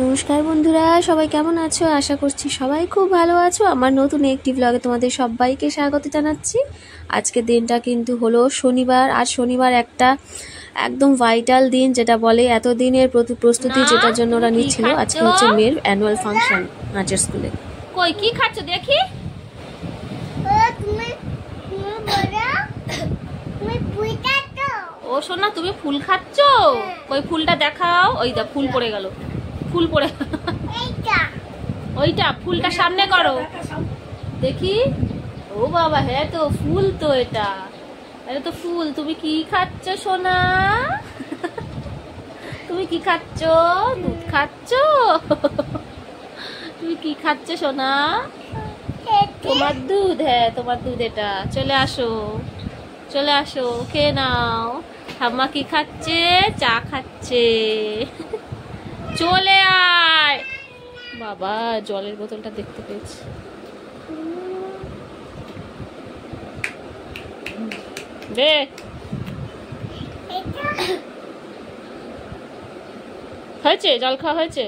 নমস্কার বন্ধুরা, সবাই কেমন আছো? আশা করছি সবাই খুব ভালো আছো। আমার নতুন একটি ব্লগে তোমাদের সবাইকে স্বাগত জানাচ্ছি। আজকের দিনটা কিন্তু হলো শনিবার। আর শনিবার একটা একদম ভাইটাল দিন, যেটা বলে এত দিনের প্রস্তুতি যেটার জন্য ওরা নিচ্ছিল। আজকে হচ্ছে মেয়ের অ্যানুয়াল ফাংশন নাচের স্কুলে। কই কি খাচ্ছ দেখি? ও সোনা, তুমি ফুল খাচ্ছ? কই ফুলটা দেখাও। ওই দা ফুল পড়ে গেল, ফুল পড়ে ওইটা ফুলটা সামনে করো দেখি। ও বাবা, হ্যাঁ তো ফুল, তো এটা তো ফুল। তুমি কি খাচ্ছ সোনা? তুমি কি খাচ্ছ? দুধ খাচ্ছ? তুমি কি খাচ্ছ সোনা? তোমার দুধ? হ্যাঁ তোমার দুধ এটা। চলে আসো, চলে আসো, খেয়ে নাও। ঠাম্মা কি খাচ্ছে? চা খাচ্ছে। চলে আয় বাবা, জলের বোতলটা দেখতে পেয়েছি। দে হয়েছে, জল খাওয়া হয়েছে।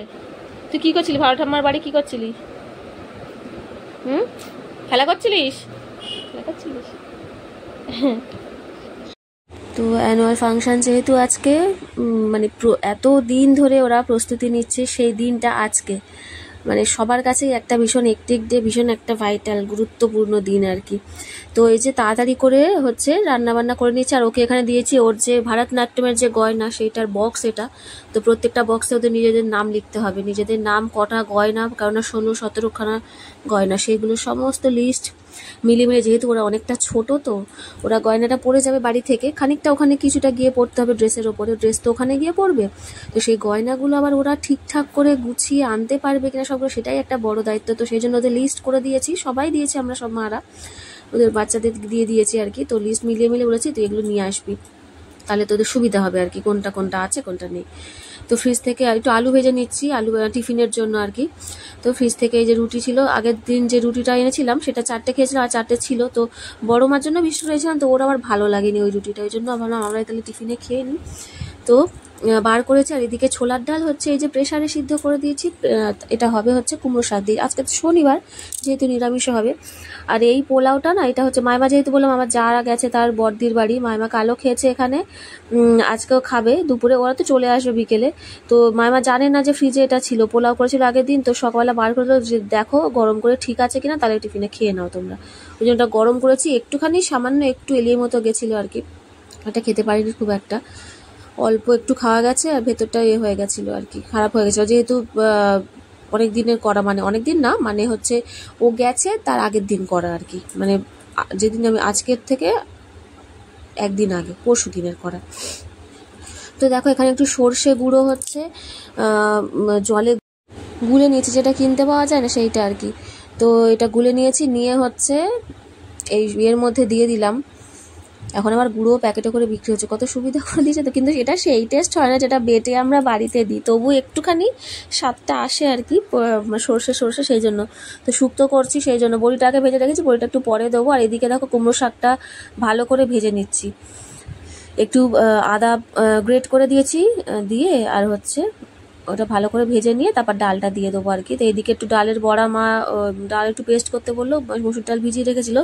তুই কি করছিলি? ভাড়া ঠাম্মার বাড়ি কি করছিলি? খেলা করছিলিস? খেলা করছিলিস? তো অ্যানুয়াল ফাংশন যেহেতু আজকে, মানে এত দিন ধরে ওরা প্রস্তুতি নিচ্ছে, সেই দিনটা আজকে মানে সবার কাছেই একটা ভীষণ একটিক ডে, ভীষণ একটা ভাইটাল গুরুত্বপূর্ণ দিন আর কি। তো এই যে তাড়াতাড়ি করে হচ্ছে রান্নাবান্না করে নিচ্ছে। আর ওকে এখানে দিয়েছি ওর যে ভারতনাট্যমের যে গয়না, সেইটার বক্স এটা। তো প্রত্যেকটা বক্সে ওদের নিজেদের নাম লিখতে হবে, নিজেদের নাম, কটা গয়না, কারণ 16-17খানা গয়না, সেইগুলো সমস্ত লিস্ট মিলিয়ে, যেহেতু ওরা অনেকটা ছোট, তো ওরা গয়নাটা পরে যাবে বাড়ি থেকে, খানিকটা ওখানে কিছুটা গিয়ে পড়তে হবে ড্রেসের ওপরে, ড্রেস তো ওখানে গিয়ে পড়বে। তো সেই গয়নাগুলো আবার ওরা ঠিকঠাক করে গুছিয়ে আনতে পারবে কিনা সবগুলো, সেটাই একটা বড় দায়িত্ব। তো সেই জন্য ওদের লিস্ট করে দিয়েছি, সবাই দিয়েছি, আমরা সব মারা ওদের বাচ্চাদের দিয়ে দিয়েছি আর কি। তো লিস্ট মিলিয়ে বলেছি তুই এগুলো নিয়ে আসবি, তাহলে তোদের সুবিধা হবে আর কি, কোনটা কোনটা আছে কোনটা নেই। তো ফ্রিজ থেকে একটু আলু ভেজে নিচ্ছি, আলু টিফিনের জন্য আর কি। তো ফ্রিজ থেকে এই যে রুটি ছিল, আগের দিন যে রুটিটা এনেছিলাম সেটা 4টে খেয়েছিলাম, আর 4টে ছিল। তো বড় মার জন্য বিস্কুট এনেছিলাম, তো ওর আবার ভালো লাগেনি ওই রুটিটা, ওই জন্য ভাবলাম আমরা তাহলে টিফিনে খেয়ে নিই। তো বার করেছি। আর এদিকে ছোলার ডাল হচ্ছে এই যে প্রেসারে সিদ্ধ করে দিয়েছি, এটা হবে হচ্ছে কুমড়ো শাক দিয়ে। আজকে শনিবার, যেহেতু নিরামিষ হবে। আর এই পোলাওটা না, এটা হচ্ছে মাইমা, যেহেতু বললাম আমার যারা গেছে তার বড়দির বাড়ি, মাইমা কালো খেয়েছে এখানে, আজকেও খাবে দুপুরে, ওরা তো চলে আসবে বিকেলে। তো মাইমা জানে না যে ফ্রিজে এটা ছিল, পোলাও করেছিল আগের দিন। তো সকালবেলা বার করে যে দেখো গরম করে ঠিক আছে কিনা, তাহলে টিফিনে খেয়ে নাও তোমরা। ওই জন্য ওটা গরম করেছি, একটুখানি সামান্য একটু এলিয়ে মতো গেছিলো আর কি, এটা খেতে পারিনি খুব একটা, অল্প একটু খাওয়া গেছে, আর ভেতরটা হয়ে গেছিলো আর কি, খারাপ হয়ে গেছিলো। যেহেতু অনেক দিনের করা, মানে অনেক দিন না, মানে হচ্ছে ও গেছে তার আগের দিন করা আর কি, মানে যেদিন আমি আজকের থেকে একদিন আগে, পরশু দিনের করা। তো দেখো এখানে একটু সর্ষে গুঁড়ো হচ্ছে জলে গুলে নিয়েছি, যেটা কিনতে পাওয়া যায় না সেইটা আর কি। তো এটা গুলে নিয়েছি, নিয়ে হচ্ছে এই এর মধ্যে দিয়ে দিলাম। এখন আবার গুঁড়ো প্যাকেটে করে বিক্রি হচ্ছে, কত সুবিধা করে দিয়েছে। তো কিন্তু এটা সেই টেস্ট হয় না যেটা বেটে আমরা বাড়িতে দিই, তবু একটুখানি স্বাদটা আসে আর কি, সর্ষে সেই জন্য। তো শুক্তো করছি, সেই জন্য বড়িটাকে ভেজে রেখেছি, বড়িটা একটু পরে দেবো। আর এদিকে দেখো কুমড়ো শাকটা ভালো করে ভেজে নিচ্ছি, একটু আদা গ্রেট করে দিয়েছি, দিয়ে আর হচ্ছে ওটা ভালো করে ভেজে নিয়ে তারপর ডালটা দিয়ে দেবো আর কি। তো এইদিকে একটু ডালের বড়া, মা ডাল একটু পেস্ট করতে বললো, মসুর ডাল ভিজিয়ে রেখেছিল,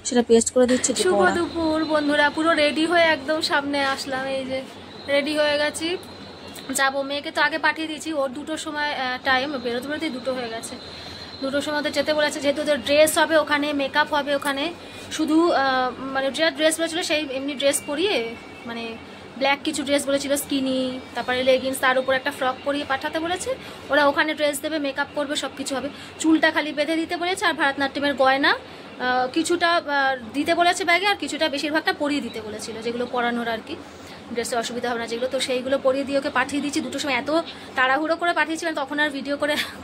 সেটা পেস্ট করে দিচ্ছে। শুভ দুপুর বন্ধুরা, পুরো রেডি হয়ে একদম সামনে আসলাম। এই যে রেডি হয়ে গেছি, যাবো। মেয়েকে তো আগে পাঠিয়ে দিয়েছি, ওর 2টোর সময় টাইম, বেরোতে বেরোতেই 2টো হয়ে গেছে। 2টোর সময় ওদের যেতে বলেছে, যেহেতু ওদের ড্রেস হবে ওখানে, মেকআপ হবে ওখানে। শুধু মানে যে ড্রেস বলেছিল সেই এমনি ড্রেস পরিয়ে, মানে ব্ল্যাক কিছু ড্রেস বলেছিল, স্কিনি, তারপরে লেগিংস, তার উপর একটা ফ্রক পরিয়ে পাঠাতে বলেছে। ওরা ওখানে ড্রেস দেবে, মেকআপ করবে, সব কিছু হবে। চুলটা খালি বেঁধে দিতে বলেছে, আর ভারতনাট্যমের গয়না কিছুটা দিতে বলেছে ব্যাগে, আর কিছুটা বেশিরভাগটা পরিয়ে দিতে বলেছিল, যেগুলো পরানোর আর কি, ড্রেসে অসুবিধা হবে না যেগুলো। তো সেইগুলো পরিয়ে দিয়ে ওকে পাঠিয়ে দিচ্ছি 2টোর সময়। এত তাড়াহুড়ো করে পাঠিয়েছিলাম, তখন আর ভিডিও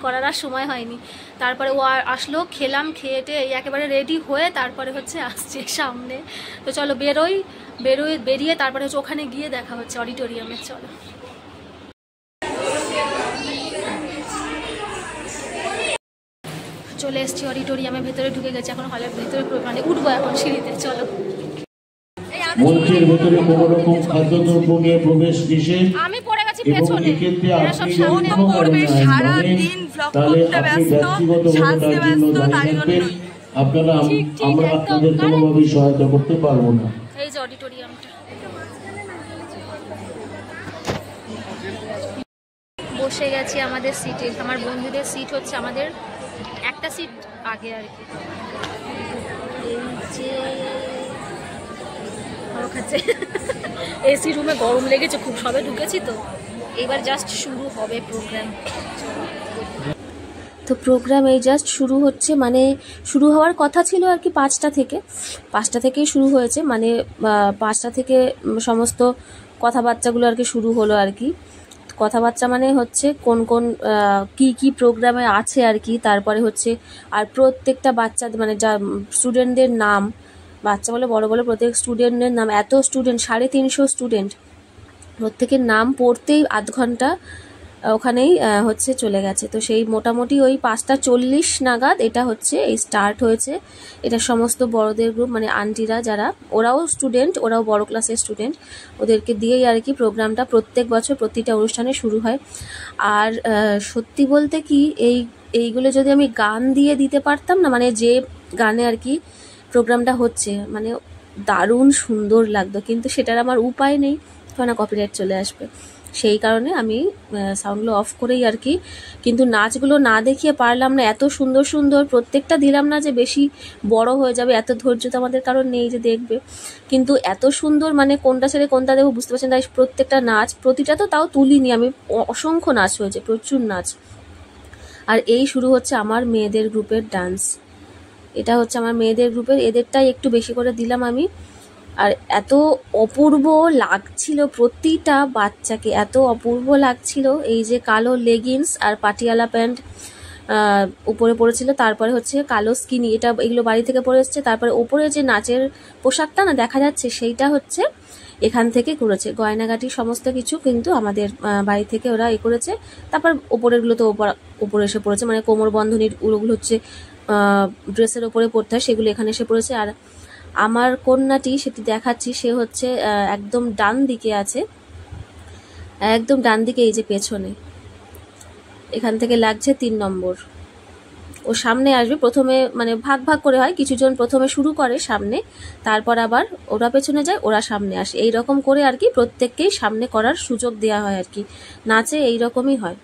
করার আর সময় হয়নি। তারপরে ও আসলো, খেলাম, খেয়েটে এই একেবারে রেডি হয়ে তারপরে হচ্ছে আসছে সামনে। তো চলো বেরিয়ে তারপরে হচ্ছে ওখানে গিয়ে দেখা হচ্ছে অডিটোরিয়ামে। চলো, চলে এসছি অডিটোরিয়ামে, ভেতরে ঢুকে গেছে, এখন হলের ভেতরে মানে উঠবো এখন সিঁড়িতে। চলো, মঞ্চের ভেতরে কোনো রকম খাদ্যদ্রব্য নিয়ে প্রবেশ নিষেধ। আমি পড়ে গেছি গেছি এবং পেছনে, এক্ষেত্রে এরা আপনি সব যদি সামনে কোনো করবে, কারণে সারা বলেন, দিন vlog তাহলে করতে আপনি ব্যস্ত, ব্যক্তিগতভাবে সাজতে তার জন্য ব্যস্ত, দায়ী তাই থাকবেন। জন্যই। আপনারা ঠিক, ঠিক, আমরা একদম, আপনাদের correct। কোনোভাবেই সহায়তা করতে পারবো না। এই যে অডিটোরিয়ামটা, বসে গেছি আমাদের সিটে। আমার বন্ধুদের সিট হচ্ছে আমাদের একটা সিট আগে আর কি। এই যে হাওয়া খাচ্ছে। এসি রুমে গরম লেগেছে খুব, সবে ঢুকেছি তো, এবার জাস্ট শুরু হবে প্রোগ্রাম। তো প্রোগ্রাম এই জাস্ট শুরু হচ্ছে, মানে শুরু হওয়ার কথা ছিল আর কি 5টা থেকেই শুরু হয়েছে, মানে 5টা থেকে সমস্ত কথাবার্তাগুলো আর কি শুরু হলো আর কি। কথাবার্তা মানে হচ্ছে কোন কোন কি প্রোগ্রামে আছে আর কি, তারপরে হচ্ছে আর প্রত্যেকটা বাচ্চা মানে যা স্টুডেন্টদের নাম, বাচ্চা বলে বড় বলে প্রত্যেক স্টুডেন্টের নাম, এত স্টুডেন্ট 350 স্টুডেন্ট, প্রত্যেকের নাম পড়তেই আধ ঘন্টা ওখানেই হচ্ছে চলে গেছে। তো সেই মোটামুটি ওই 5:40 নাগাদ এটা হচ্ছে এই স্টার্ট হয়েছে। এটা সমস্ত বড়দের গ্রুপ, মানে আন্টিরা যারা, ওরাও স্টুডেন্ট, ওরাও বড় ক্লাসের স্টুডেন্ট, ওদেরকে দিয়েই আর কি প্রোগ্রামটা প্রত্যেক বছর প্রতিটা অনুষ্ঠানে শুরু হয়। আর সত্যি বলতে কি এইগুলো যদি আমি গান দিয়ে দিতে পারতাম না, মানে যে গানে আর কি প্রোগ্রামটা হচ্ছে, মানে দারুণ সুন্দর লাগতো, কিন্তু সেটার আমার উপায় নেই, কারণ কপিরাইট চলে আসবে। সেই কারণে আমি সাউন্ডগুলো অফ করেই আর কি, কিন্তু নাচগুলো না দেখিয়ে পারলাম না, এত সুন্দর সুন্দর প্রত্যেকটা দিলাম না যে বেশি বড় হয়ে যাবে, এত ধৈর্য তো আমাদের কারণ নেই যে দেখবে, কিন্তু এত সুন্দর, মানে কোনটা ছেড়ে কোনটা দেখবো বুঝতে পারছেন, তাই প্রত্যেকটা নাচ, প্রতিটা তো তাও তুলিনি আমি, অসংখ্য নাচ হয়েছে, প্রচুর নাচ। আর এই শুরু হচ্ছে আমার মেয়েদের গ্রুপের ডান্স, এটা হচ্ছে আমার মেয়েদের গ্রুপের, এদেরটাই একটু বেশি করে দিলাম আমি। আর এত অপূর্ব লাগছিল প্রতিটা বাচ্চাকে, এত অপূর্ব লাগছিল। এই যে কালো লেগিংস আর পাটিয়ালা প্যান্ট উপরে পড়েছিল, তারপরে হচ্ছে কালো স্কিনি, এগুলো বাড়ি থেকে পরে এসছে। তারপরে ওপরে যে নাচের পোশাকটা না দেখা যাচ্ছে, সেইটা হচ্ছে এখান থেকে করেছে, গয়নাগাটি সমস্ত কিছু কিন্তু আমাদের বাড়ি থেকে ওরা করেছে। তারপর ওপরেরগুলো তো ওপরে এসে পড়েছে, মানে কোমর বন্ধনীর ওগুলো হচ্ছে ড্রেসের ওপরে পড়তে হয়, সেগুলো এখানে এসে পড়েছে। আর আমার কন্যাটি, সেটি দেখাচ্ছি, সে হচ্ছে একদম ডান দিকে আছে, একদম ডান দিকে, এই যে পেছনে এখান থেকে লাগছে 3 নম্বর। ও সামনে আসবে প্রথমে, মানে ভাগ ভাগ করে হয়, কিছুজন প্রথমে শুরু করে সামনে, তারপর আবার ওরা পেছনে যায়, ওরা সামনে আসে, এই রকম করে আর কি প্রত্যেককেই সামনে করার সুযোগ দেওয়া হয় আর কি, নাচে এই রকমই হয়।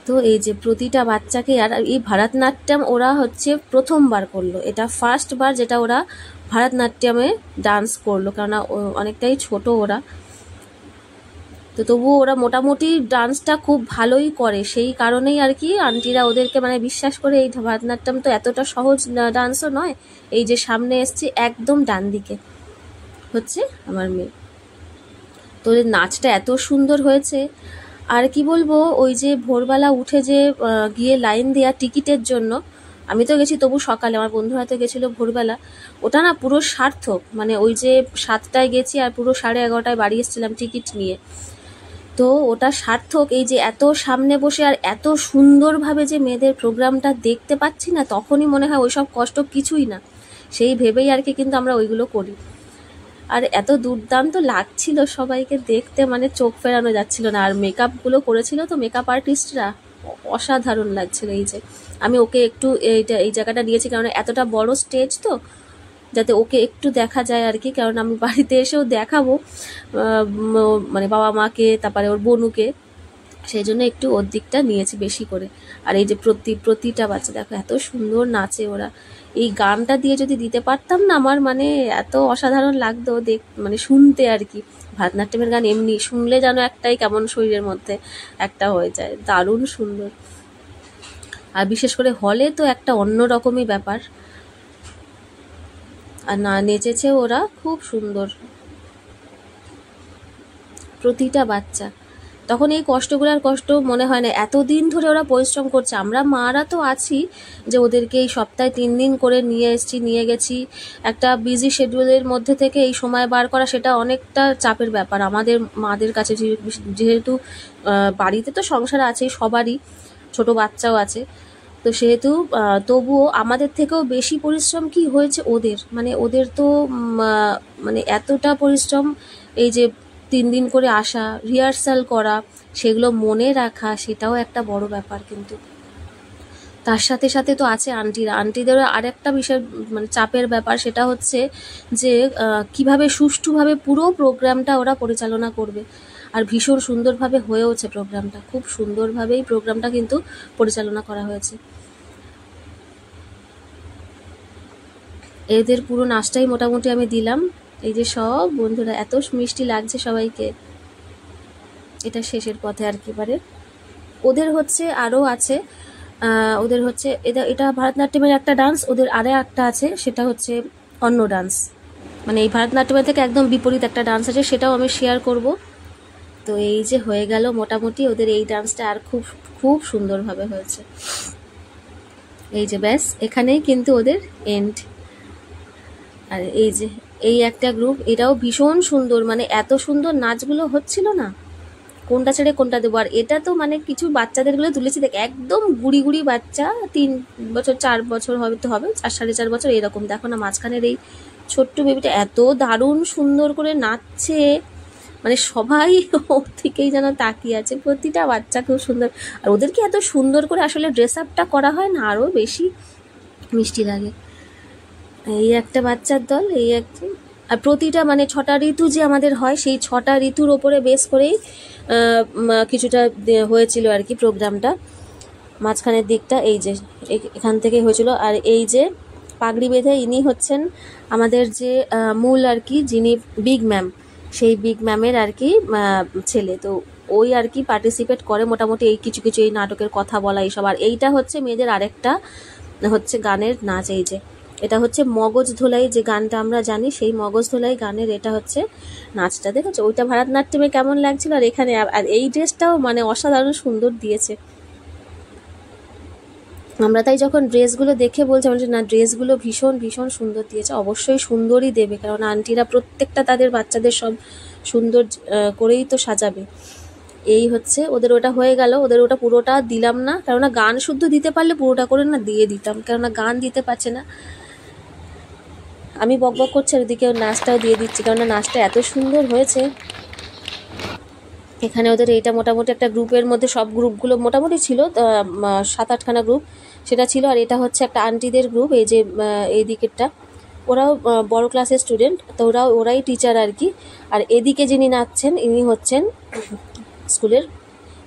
তো এই যে প্রতিটা বাচ্চাকে, আর এই ভারতনাট্যম ওরা হচ্ছে প্রথমবার করলো, এটা ফার্স্ট বার যেটা ওরা ভারতনাট্যমে ডান্স করলো, কেননা অনেকটাই ছোট ওরা, তো তবুও ওরা মোটামুটি ডান্সটা খুব ভালোই করে, সেই কারণেই আর কি আন্টিরা ওদেরকে মানে বিশ্বাস করে। এই ভারতনাট্যম তো এতটা সহজ ডান্সও নয়। এই যে সামনে এসছে একদম ডান দিকে হচ্ছে আমার মেয়ে, তো ওদের নাচটা এত সুন্দর হয়েছে। আর কি বলবো, ওই যে ভোরবেলা উঠে যে গিয়ে লাইন দেওয়া টিকিটের জন্য, আমি তো গেছি তবু সকালে, আমার বন্ধুরা তো গেছিলো ভোরবেলা, ওটা না পুরো সার্থক, মানে ওই যে 7টায় গেছি আর পুরো 11:30টায় বাড়ি এসেছিলাম টিকিট নিয়ে, তো ওটা সার্থক। এই যে এত সামনে বসে আর এত সুন্দরভাবে যে মেয়েদের প্রোগ্রামটা দেখতে পাচ্ছি না, তখনই মনে হয় ওইসব কষ্ট কিছুই না, সেই ভেবেই আর কি কিন্তু আমরা ওইগুলো করি। আর এত দুর্দান্ত লাগছিল সবাইকে দেখতে, মানে চোখ ফেরানো যাচ্ছিল না। আর মেকআপগুলো করেছিল তো মেকআপ আর্টিস্টরা, অসাধারণ লাগছিল। এই যে আমি ওকে একটু এই জায়গাটা নিয়েছি, কারণ এতটা বড় স্টেজ তো, যাতে ওকে একটু দেখা যায় আর কি, কারণ আমি বাড়িতে এসেও দেখাবো মানে বাবা মাকে, তারপরে ওর বোনুকে, সেই জন্য একটু ওর দিকটা নিয়েছি বেশি করে। আর এই যে প্রতিটা বাচ্চা দেখো এত সুন্দর নাচে ওরা, এই গানটা দিয়ে যদি দিতে পারতাম না, আমার মানে এত অসাধারণ লাগতো মানে শুনতে আর কি। ভারতনাট্যমের গান এমনি শুনলে যেন একটাই কেমন শরীরের মধ্যে একটা হয়ে যায়, দারুণ সুন্দর। আর বিশেষ করে হলে তো একটা অন্যরকমই ব্যাপার। আর না নেচেছে ওরা খুব সুন্দর প্রতিটা বাচ্চা। তখন এই কষ্টগুলোর কষ্ট মনে হয় না, এতদিন ধরে ওরা পরিশ্রম করছে। আমরা মারা তো আছি যে ওদেরকে এই সপ্তাহে 3 দিন করে নিয়ে গেছি, একটা বিজি শিডিউলের মধ্যে থেকে এই সময় বার করা, সেটা অনেকটা চাপের ব্যাপার আমাদের মাদের কাছে, যেহেতু বাড়িতে তো সংসার আছেই সবারই, ছোট বাচ্চাও আছে, তো সেহেতু তবুও আমাদের থেকেও বেশি পরিশ্রম কি হয়েছে ওদের, মানে ওদের তো মানে এতটা পরিশ্রম। এই যে 3 দিন করে আসা, রিহার্সাল করা, সেগুলো মনে রাখা, সেটাও একটা বড় ব্যাপার। কিন্তু তার সাথে সাথে তো আছে আন্টিদেরও আরেকটা বিষয় মানে চাপের ব্যাপার, সেটা হচ্ছে যে কিভাবে সুষ্ঠুভাবে পুরো প্রোগ্রামটা ওরা পরিচালনা করবে। আর ভীষণ সুন্দরভাবে হয়েওছে প্রোগ্রামটা, খুব সুন্দরভাবেই প্রোগ্রামটা কিন্তু পরিচালনা করা হয়েছে। এদের পুরো নাচটাই মোটামুটি আমি দিলাম। এই যে সব বন্ধুরা, এত মিষ্টি লাগছে সবাইকে। এটা শেষের পথে আর কি পারে। ওদের হচ্ছে আরও আছে, ওদের হচ্ছে এটা ভারতনাট্যমের একটা ডান্স, ওদের আরও একটা আছে, সেটা হচ্ছে অন্য ডান্স, মানে এই ভারতনাট্যমের থেকে একদম বিপরীত একটা ডান্স আছে, সেটাও আমি শেয়ার করব। তো এই যে হয়ে গেল মোটামুটি ওদের এই ডান্সটা, আর খুব খুব সুন্দরভাবে হয়েছে। এই যে ব্যাস, এখানেই কিন্তু ওদের এন্ড। আর এই যে এই একটা গ্রুপ, এটাও ভীষণ সুন্দর, মানে এত সুন্দর নাচগুলো হচ্ছিল না, কোনটা ছেড়ে কোনটা দেবো। আর এটা তো মানে কিছু বাচ্চাদেরগুলো তুলেছি দেখ, একদম গুড়ি গুড়ি বাচ্চা, 3 বছর 4 বছর হবে, 4 সাড়ে 4 বছর এরকম। দেখো না মাঝখানের এই ছোট্ট বেবিটা এত দারুণ সুন্দর করে নাচছে, মানে সবাই ওর থেকেই যেন তাকিয়ে আছে, প্রতিটা বাচ্চা খুব সুন্দর। আর ওদেরকে এত সুন্দর করে আসলে ড্রেস আপটা করা হয় না, আরও বেশি মিষ্টি লাগে। এই একটা বাচ্চার দল, এই একটা। আর প্রতিটা মানে 6টা ঋতু যে আমাদের হয়, সেই 6টা ঋতুর ওপরে বেস করেই কিছুটা হয়েছিল আর কি প্রোগ্রামটা। মাঝখানের দিকটা এই যে এখান থেকে হয়েছিল। আর এই যে পাগড়ি বেঁধে ইনি হচ্ছেন আমাদের যে মূল আর কি, যিনি বিগ ম্যাম, সেই বিগ ম্যামের আর কি ছেলে। তো ওই আর কি পার্টিসিপেট করে মোটামুটি এই কিছু কিছু এই নাটকের কথা বলা এইসব। আর এইটা হচ্ছে মেয়েদের আরেকটা হচ্ছে গানের নাচ। এই যে এটা হচ্ছে মগজ ধোলাই, যে গানটা আমরা জানি, সেই মগজ ধোলাই গানের এটা হচ্ছে নাচটা। দেখেছো ওইটা ভারতনাট্যমে কেমন লাগছিল, আর এখানে আর এই ড্রেসটাও মানে অসাধারণ সুন্দর দিয়েছে। আমরা তাই যখন ড্রেসগুলো দেখে বলছিলাম যে না, ড্রেসগুলো ভীষণ ভীষণ সুন্দর দিয়েছে। অবশ্যই সুন্দরই দেবে, কারণ আন্টিরা প্রত্যেকটা তাদের বাচ্চাদের সব সুন্দর করেই তো সাজাবে। এই হচ্ছে ওদের ওটা হয়ে গেল। ওদের ওটা পুরোটা দিলাম না, কেননা গান শুদ্ধ দিতে পারলে পুরোটা করে না দিয়ে দিতাম, কেননা গান দিতে পারছে না। আমি বকবক করছি, আর ওদিকে নাচটাও দিয়ে দিচ্ছি, কেননা নাচটা এত সুন্দর হয়েছে। এখানে ওদের এইটা মোটামুটি একটা গ্রুপের মধ্যে, সব গ্রুপগুলো মোটামুটি ছিল 7-8খানা গ্রুপ সেটা ছিল। আর এটা হচ্ছে একটা আন্টিদের গ্রুপ, এই যে এই দিকেরটা, ওরাও বড় ক্লাসের স্টুডেন্ট, তো ওরাই টিচার আর কি। আর এদিকে যিনি নাচছেন ইনি হচ্ছেন স্কুলের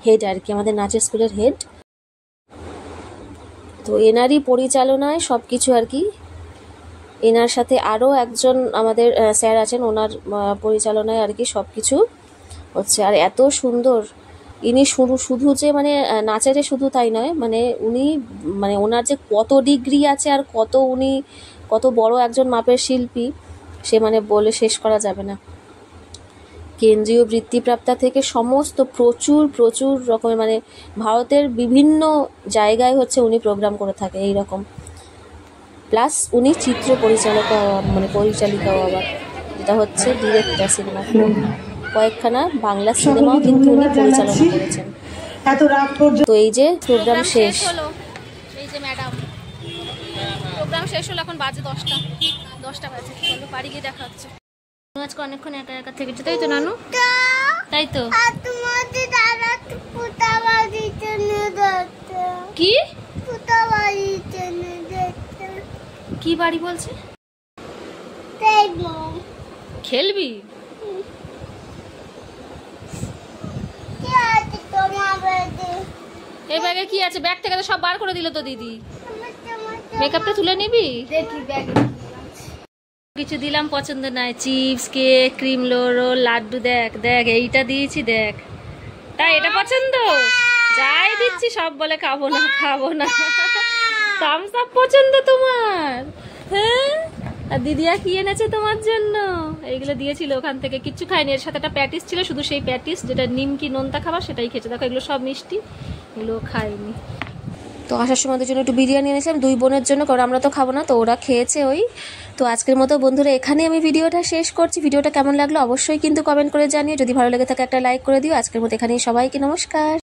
হেড আর কি, আমাদের নাচের স্কুলের হেড। তো এনারই পরিচালনায় সব কিছু আর কি। এনার সাথে আরও একজন আমাদের স্যার আছেন, ওনার পরিচালনায় আর কি সব কিছু হচ্ছে। আর এত সুন্দর ইনি শুধু যে মানে নাচেরে শুধু তাই নয়, মানে উনি মানে ওনার যে কত ডিগ্রি আছে, আর উনি কত বড় একজন মাপের শিল্পী, সে মানে বলে শেষ করা যাবে না। কেন্দ্রীয় বৃত্তিপ্রাপ্তা থেকে সমস্ত প্রচুর রকমের, মানে ভারতের বিভিন্ন জায়গায় হচ্ছে উনি প্রোগ্রাম করে থাকে এই রকম। প্লাস উনি চিত্র পরিচালিকাও আবার, যেটা হচ্ছে ডিরেক্টর সিনেমা। কয়েকখানা বাংলা সিনেমাও কিন্তু উনি পরিচালনা করেছেন। তো এই যে প্রোগ্রাম শেষ হলো, এই যে ম্যাডাম প্রোগ্রাম শেষ হলো, এখন বাজে 10টা বাজে। চলো বাড়ি গিয়ে দেখা হচ্ছে। আজকে অনেকক্ষণ একা একা থেকেছে, তাই তো নানু? তাই তো। কি কি বাড়ি বলছে? খেলবি? এই ব্যাগে কি আছে? ব্যাগ থেকে তো সব বার করে দিল তো দিদি। মেকআপটা তুলে নিবি? কিছু দিলাম পছন্দ নাই, চিপস, কেক, ক্রিম রোল, লাড্ডু। দেখ এইটা দিয়েছি, দেখ। তাই এটা পছন্দ? যাই দিচ্ছি সব বলে খাবো না। থামস আপ পছন্দ তোমার? হ্যাঁ। আর দিদিয়া কি এনেছে তোমার জন্য? এইগুলো দিয়েছিল ওখান থেকে, কিচ্ছু খাইনি। এর সাথে একটা প্যাটিস ছিল, শুধু সেই প্যাটিস, যেটা নিমকি নোনতা খাবার সেটাই খেয়েছে। দেখো এগুলো সব মিষ্টি, এগুলো খাইনি। তো আসার সময় ওদের জন্য একটু বিরিয়ানি এনেছিলাম, 2 বোনের জন্য, কারণ আমরা তো খাবো না, তো ওরা খেয়েছে ওই। তো আজকের মতো বন্ধুরা এখানে আমি ভিডিওটা শেষ করছি। ভিডিওটা কেমন লাগলো অবশ্যই কিন্তু কমেন্ট করে জানিয়ে, যদি ভালো লেগে থাকে একটা লাইক করে দিও। আজকের মতো এখানেই, সবাইকে নমস্কার।